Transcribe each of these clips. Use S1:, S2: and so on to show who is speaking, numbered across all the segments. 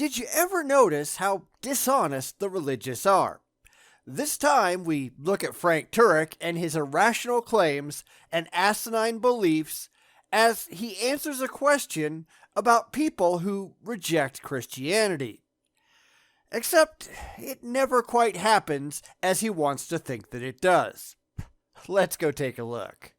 S1: Did you ever notice how dishonest the religious are? This time we look at Frank Turek and his irrational claims and asinine beliefs as he answers a question about people who reject Christianity. Except it never quite happens as he wants to think that it does. Let's go take a look.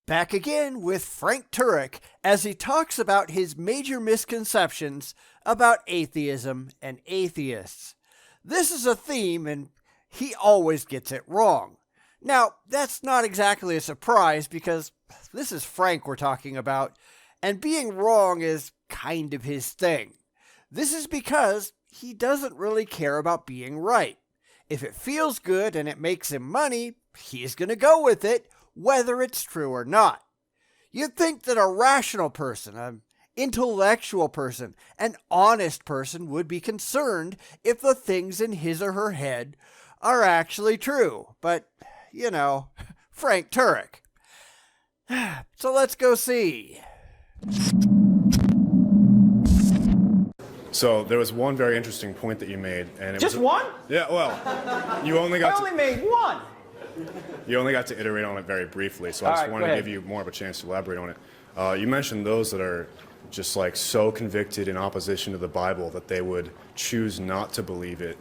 S1: Back again with Frank Turek as he talks about his major misconceptions about atheism and atheists. This is a theme and he always gets it wrong. Now, that's not exactly a surprise because this is Frank we're talking about, and being wrong is kind of his thing. This is because he doesn't really care about being right. If it feels good and it makes him money, he's going to go with it, whether it's true or not. You'd think that a rational person, an intellectual person, an honest person would be concerned if the things in his or her head are actually true. But, Frank Turek. So let's go see.
S2: So there was one very interesting point that you made, and it
S3: Just
S2: was
S3: one?
S2: Yeah, well, you only got
S3: I only made one.
S2: You only got to iterate on it very briefly, so I just wanted to give you more of a chance to elaborate on it. You mentioned those that are just like so convicted in opposition to the Bible that they would choose not to believe it,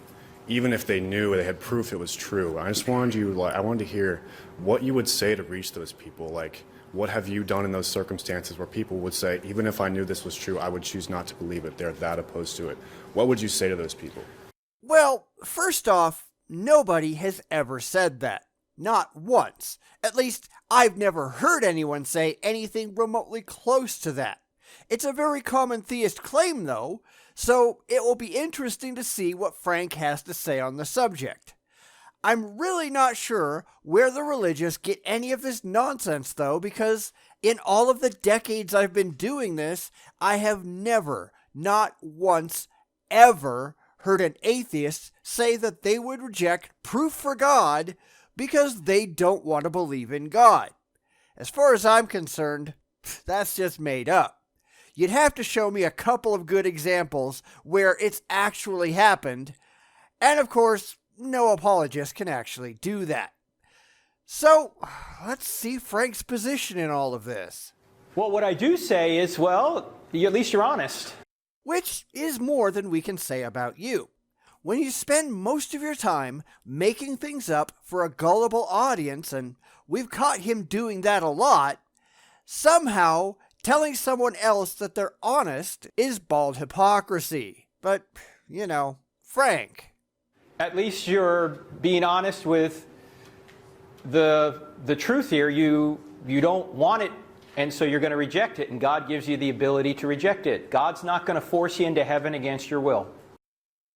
S2: even if they knew they had proof it was true. I just wanted I wanted to hear what you would say to reach those people. Like, what have you done in those circumstances where people would say, even if I knew this was true, I would choose not to believe it. They're that opposed to it. What would you say to those people?
S1: Well, first off, nobody has ever said that. Not once. At least, I've never heard anyone say anything remotely close to that. It's a very common theist claim, though, so it will be interesting to see what Frank has to say on the subject. I'm really not sure where the religious get any of this nonsense, though, because in all of the decades I've been doing this, I have never, not once, ever heard an atheist say that they would reject proof for God because they don't want to believe in God. As far as I'm concerned, that's just made up. You'd have to show me a couple of good examples where it's actually happened, and of course, no apologist can actually do that. So, let's see Frank's position in all of this.
S3: Well, what I do say is, at least you're honest.
S1: Which is more than we can say about you. When you spend most of your time making things up for a gullible audience, and we've caught him doing that a lot, somehow telling someone else that they're honest is bald hypocrisy. But, Frank.
S3: At least you're being honest with the truth here. You don't want it, and so you're going to reject it, and God gives you the ability to reject it. God's not going to force you into heaven against your will.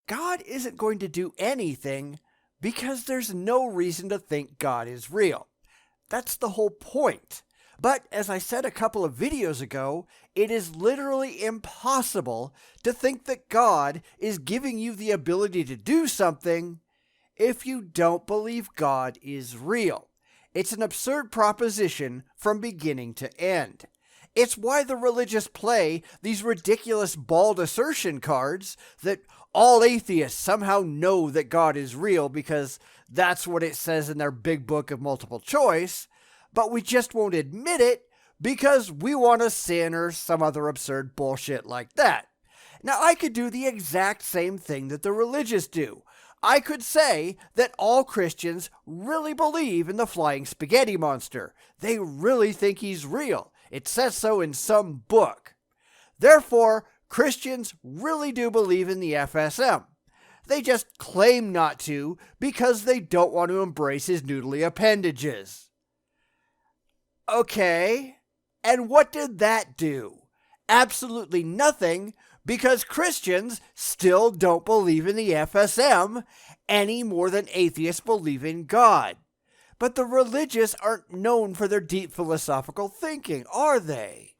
S1: God isn't going to do anything because there's no reason to think God is real. That's the whole point. But as I said a couple of videos ago, it is literally impossible to think that God is giving you the ability to do something if you don't believe God is real. It's an absurd proposition from beginning to end. It's why the religious play these ridiculous bald assertion cards that all atheists somehow know that God is real because that's what it says in their big book of multiple choice, but we just won't admit it because we want to sin or some other absurd bullshit like that. Now, I could do the exact same thing that the religious do. I could say that all Christians really believe in the flying spaghetti monster. They really think he's real. It says so in some book. Therefore, Christians really do believe in the FSM. They just claim not to because they don't want to embrace his noodly appendages. Okay, and what did that do? Absolutely nothing, because Christians still don't believe in the FSM any more than atheists believe in God. But the religious aren't known for their deep philosophical thinking, are they?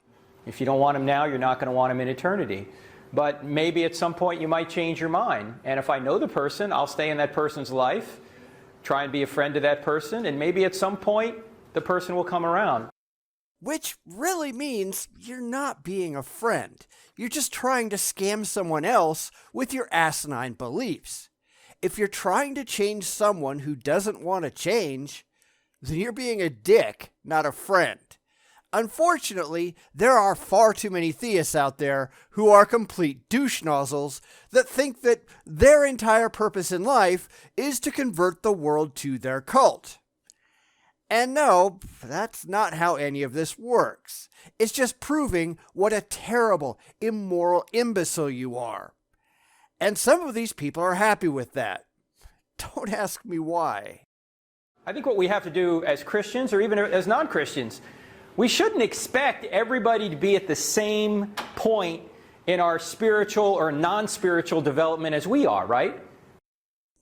S3: If you don't want him now, you're not going to want him in eternity. But maybe at some point you might change your mind. And if I know the person, I'll stay in that person's life. try and be a friend to that person, and maybe at some point the person will come around.
S1: Which really means you're not being a friend. You're just trying to scam someone else with your asinine beliefs. If you're trying to change someone who doesn't want to change, then you're being a dick, not a friend. Unfortunately, there are far too many theists out there who are complete douche nozzles that think that their entire purpose in life is to convert the world to their cult. And no, that's not how any of this works. It's just proving what a terrible, immoral imbecile you are. And some of these people are happy with that. Don't ask me why.
S3: I think what we have to do as Christians, or even as non-Christians, we shouldn't expect everybody to be at the same point in our spiritual or non-spiritual development as we are, right?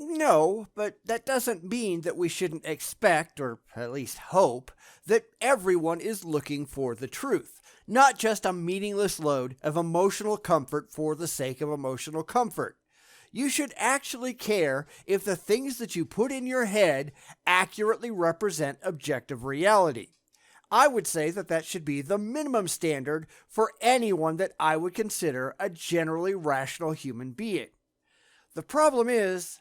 S1: No, but that doesn't mean that we shouldn't expect, or at least hope, that everyone is looking for the truth, not just a meaningless load of emotional comfort for the sake of emotional comfort. You should actually care if the things that you put in your head accurately represent objective reality. I would say that that should be the minimum standard for anyone that I would consider a generally rational human being. The problem is,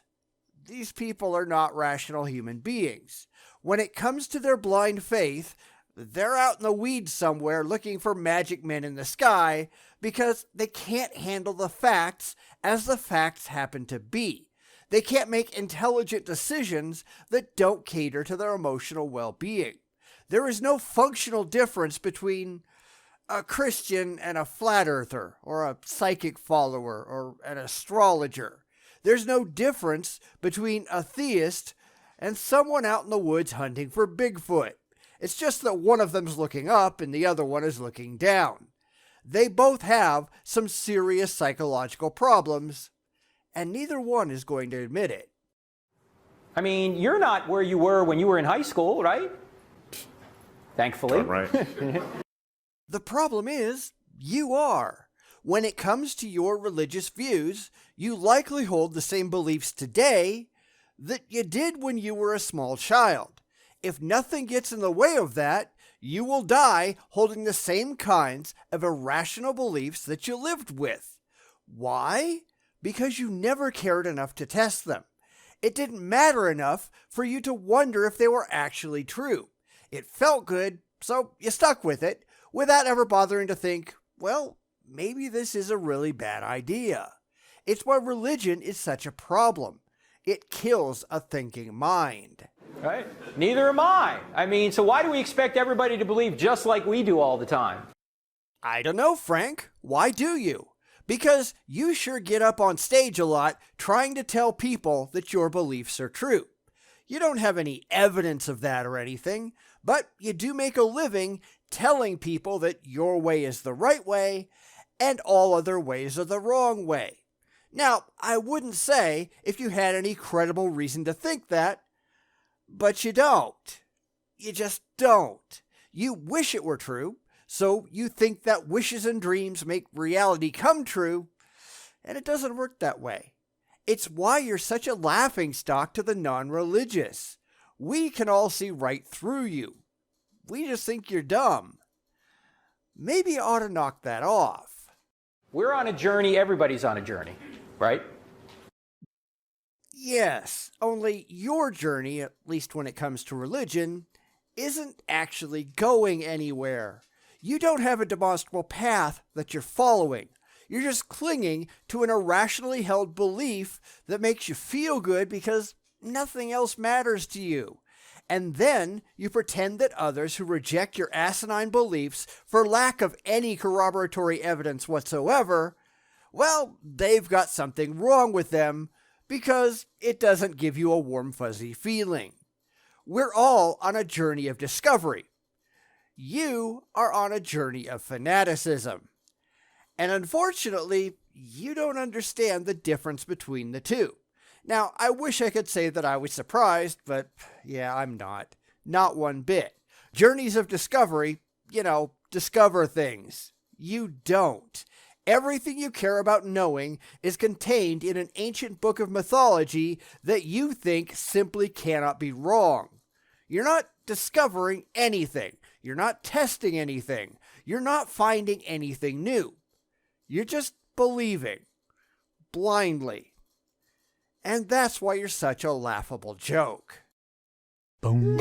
S1: these people are not rational human beings. When it comes to their blind faith, they're out in the weeds somewhere looking for magic men in the sky because they can't handle the facts as the facts happen to be. They can't make intelligent decisions that don't cater to their emotional well-being. There is no functional difference between a Christian and a flat earther, or a psychic follower, or an astrologer. There's no difference between a theist and someone out in the woods hunting for Bigfoot. It's just that one of them's looking up and the other one is looking down. They both have some serious psychological problems, and neither one is going to admit it.
S3: I mean, you're not where you were when you were in high school, right? Thankfully.
S2: Right.
S1: The problem is, you are. When it comes to your religious views, you likely hold the same beliefs today that you did when you were a small child. If nothing gets in the way of that, you will die holding the same kinds of irrational beliefs that you lived with. Why? Because you never cared enough to test them. It didn't matter enough for you to wonder if they were actually true. It felt good, so you stuck with it without ever bothering to think, well, maybe this is a really bad idea. It's why religion is such a problem. It kills a thinking mind.
S3: Right? Neither am I. I mean, so why do we expect everybody to believe just like we do all the time?
S1: I don't know, Frank. Why do you? Because you sure get up on stage a lot trying to tell people that your beliefs are true. You don't have any evidence of that or anything, but you do make a living telling people that your way is the right way and all other ways are the wrong way. Now, I wouldn't say if you had any credible reason to think that, but you don't. You just don't. You wish it were true, so you think that wishes and dreams make reality come true, and it doesn't work that way. It's why you're such a laughingstock to the non-religious. We can all see right through you. We just think you're dumb. Maybe you ought to knock that off.
S3: We're on a journey, everybody's on a journey, right?
S1: Yes, only your journey, at least when it comes to religion, isn't actually going anywhere. You don't have a demonstrable path that you're following. You're just clinging to an irrationally held belief that makes you feel good because nothing else matters to you. And then you pretend that others who reject your asinine beliefs for lack of any corroboratory evidence whatsoever, well, they've got something wrong with them because it doesn't give you a warm, fuzzy feeling. We're all on a journey of discovery. You are on a journey of fanaticism. And unfortunately, you don't understand the difference between the two. Now, I wish I could say that I was surprised, but yeah, I'm not. Not one bit. Journeys of discovery, discover things. You don't. Everything you care about knowing is contained in an ancient book of mythology that you think simply cannot be wrong. You're not discovering anything. You're not testing anything. You're not finding anything new. You're just believing blindly. And that's why you're such a laughable joke.
S4: Bum